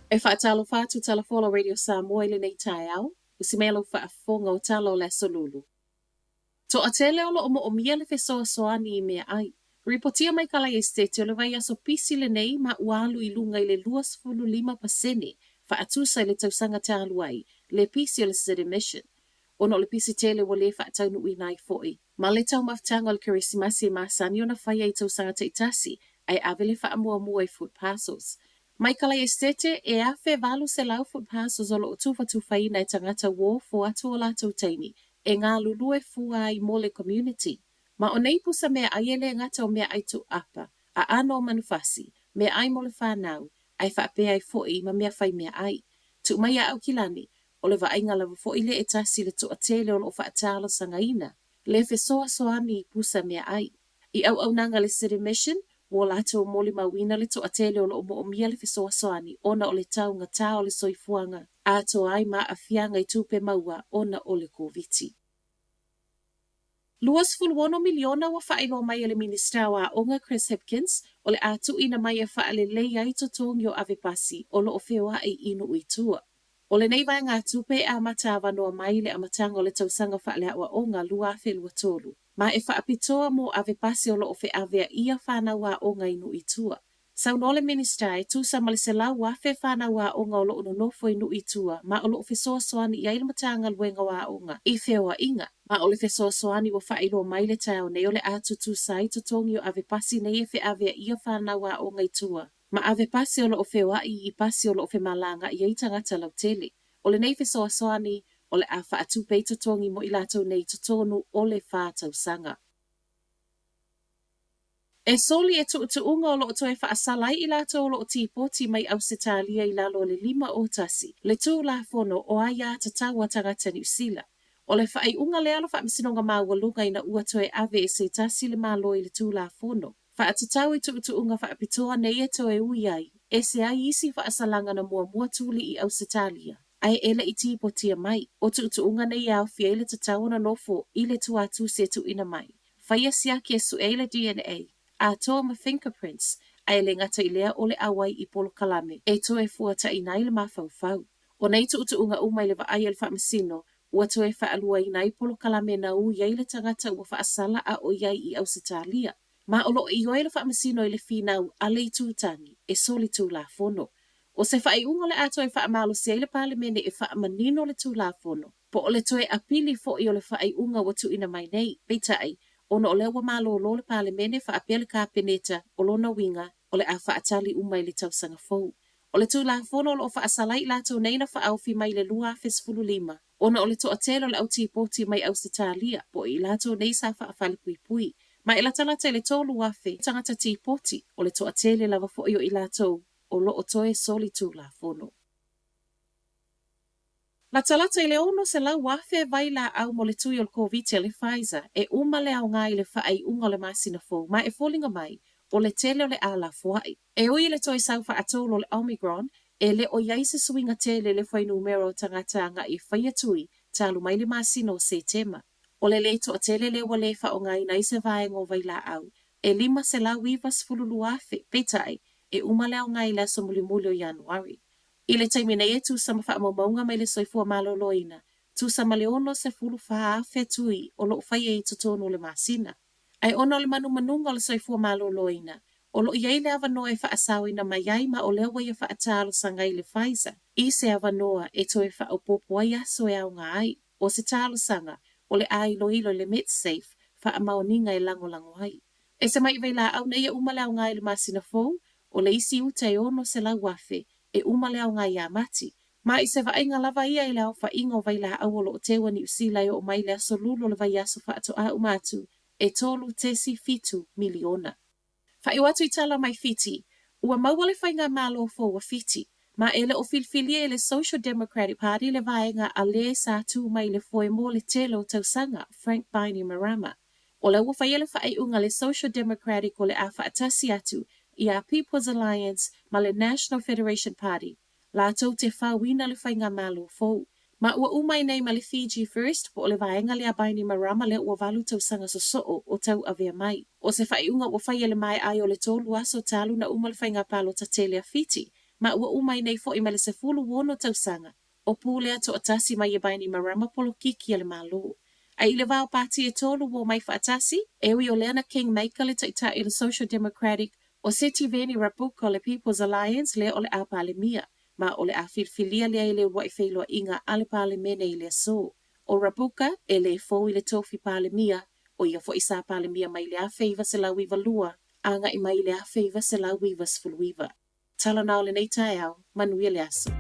E whaatalo whātu Talafola Radio Samoa i le nei tai au, usimelo whaafonga o talo le solulu. To a tele olo o mo o mia le fesoa soani I mea ai. Ripotia mai kala e stete o le vai aso pisi le nei ma ualu I lunga I le 2.5% whaatusa I le tausanga te aluai, le pisi o le city mission. Ono le pisi tele wa le whaatau nui nai foi. Ma le tau maftanga o le kirisimasi ma sani o na whaia I tausanga te itasi, ai avele whaamua mua I foot parcels. Mai kala e stete e a fe valu se lau foot parcels o lo tufa tufaina e tangata wo fo atu o la tautaini. E ngā lulue fua I mole community. Ma o nei pusa mea aiele ngata o mea aitu apa, a ano manufasi, mea ai mole whanau, ai whaapea ai foi ma mea whai mea ai. Tu mai a au kilani, o le vainga lava foi le e tasi le tu atele o lo whaatalo sangaina, le fe soa soami pusa mea ai. I au nanga le city mission, wo lato o mole mawina le tu atele o lo o mia le fe soa soani, ona o le tau ngata o le soifuanga, a to ai ma a fianga I tupe maua, ona o le koviti. 2.1 miliona wa whaelo mai le minister wa onga Chris Hipkins o le atu ina mai e whaale lei ai to tōngi o ave pasi o lo o whioa I inu Itua. O le nei vai ngā tupe a matawa noa mai le amatanga o le tausanga whaale awa onga lua whelua tolu. Ma e whaapitoa mo ave pasi o lo o whi avea ia whanau a onga inu Itua. Sau no le minister e tūsa male se lau wafe whanau a onga o lo ono nofo inu Itua ma o lo o whisoa soani I aile matanga luenga wa onga I whioa inga. Ma o le fesoa soani wa whaelo mai le tau nei o le atutu sai to tongi o ave pasi nei e whi avea ia whanau a onga Itua. Ma ave pasi o lo o whioa I pasi o lo o whi malanga I eitangata lau tele. O le nei fesoa soani o le a whaatupe to tongi mo I lato nei to tonu o le whātau sanga. E soli e tuunga o lo toe whaasalai I lato o lo tipoti mai au setalia I lalo le 5 o tasi. Le tū la fono o aia ta taua tangata New Zealand. O le whaai unga le alo whaamisinonga mawalunga ina ua toe ave e se tasi le malo I le tū la fono. Whaatatau I tuunga whaapitoa nei e toe ui ai. E se ai isi whaasalanga na mua tuli I au setalia. Ai ele I tipotia mai. O tuunga nei au fiele ta tauna nofo I le tuatu se tu ina mai. Whaia siaki e su ele DNA. A toa ma fingerprints, ai le ngata I lea o le awai I polo kalame, e toe fuata I nai le mawhauwhau. O nei tuunga umai le vaai le whaamasino, ua toe whaalua I nai polo kalame na u iai le tangata ua whaasala a o iai I Ausitalia. Ma o lo I oe le whaamasino I le whinau a le tūtangi, e soli tū la fono. O se whaai unga le ato e whaamalo si ai le palemene e whaamanino le tū la fono. Po o le toe apili fo I o le whaai unga watu ina mai nei, peitai, ono o le wa malo lo le palemene fa apele ka peneta o lona winga o le a whaatali umai le tausanga fou. O le tūla fono o fa asalai lato neina fa aufi mai le lua fesfulu lima. Ono o le to atelo le auti poti mai Ausitalia po I lato nei sa fa afale pui pui. Ma e latalata le tolu wafe tangata ti poti o le to atele lava fo I lato o lo o toe soli tūla fono. La talata I le ono se lau wafe vai la au mo le tui o le COVID le Pfizer e uma le au ngai le whaai unga le masina fo ma e fōlinga mai o le tele o le ala fuai. E ui le toi sau wha atolo le Omicron e le o iai se suinga tele le whai numero tangata nga I whaia tui talu mai le masina o se tema. O le leito a tele le wa le wha o ngai na se vai ngo vai la au. E lima se lau wivas fululu wafe petai e uma le au ngai la so mulimuli o Januari. I le taimina e tu sama wha maunga mai le soifua maloloina, tu sama le ono se fulu wha tui o lo whai e tutono le masina. Ai ono le manunga o le soifua maloloina, o lo iei le avanoa e wha asawina mai ai ma o le wai e wha atalo sangai le Pfizer. I se avanoa e toe wha o popo ai aso e au ngai, o se talo sanga, o le ai lo ilo le MedSafe, wha a maoninga e lango ai. E se mai veila au nei e umale au ngai le masina fou, o le isi uta e ono se la wafe, e umale au ngai a mati. Ma I se vainga lava ia I le au wha ingo vai la au o tewa ni usila o mai le aso lulo le vai aso wha ato a umatu e tolu tesi fitu miliona. Wha I watu I tala mai fiti, ua mauale whainga malo fo wa fiti, ma ele o filfilia e le Social Democratic Party le vaenga a le sa tu mai le foe mo le telo tausanga Frank Bainimarama. O le ua whaiele wha unga le Social Democratic o le a wha atasi atu I a People's Alliance ma le National Federation Party. La tau te whawina le whainga malo fou. Ma ua umai nei ma le Fiji First po o le vaenga le a Bainimarama le ua valu tau sanga so o tau avea mai. O se whaiunga ua whaiele mai ai o le tolu aso talu na uma le whainga palo ta tele a fiti. Ma ua umai nei fo I mele se fulu wono tausanga. O pule ato atasi mai e baini marama polo kiki ale malo. Ai le vao pati e tolu wo mai atasi, ewi o Leana King Maker le taita I le Social Democratic, o Seti Veni Rabuka o le People's Alliance le o le apale mia, ma o le a filfilia le le wa I feilua inga ale pale mene I le so. O Rabuka, e le fo I le tofi pale mia, o ia fo isa pale mia mai le a feiva se la wiva lua, anga I mai le a feiva se la wiva sfuluiva. Tala nao le nei tae au, manuia le aso.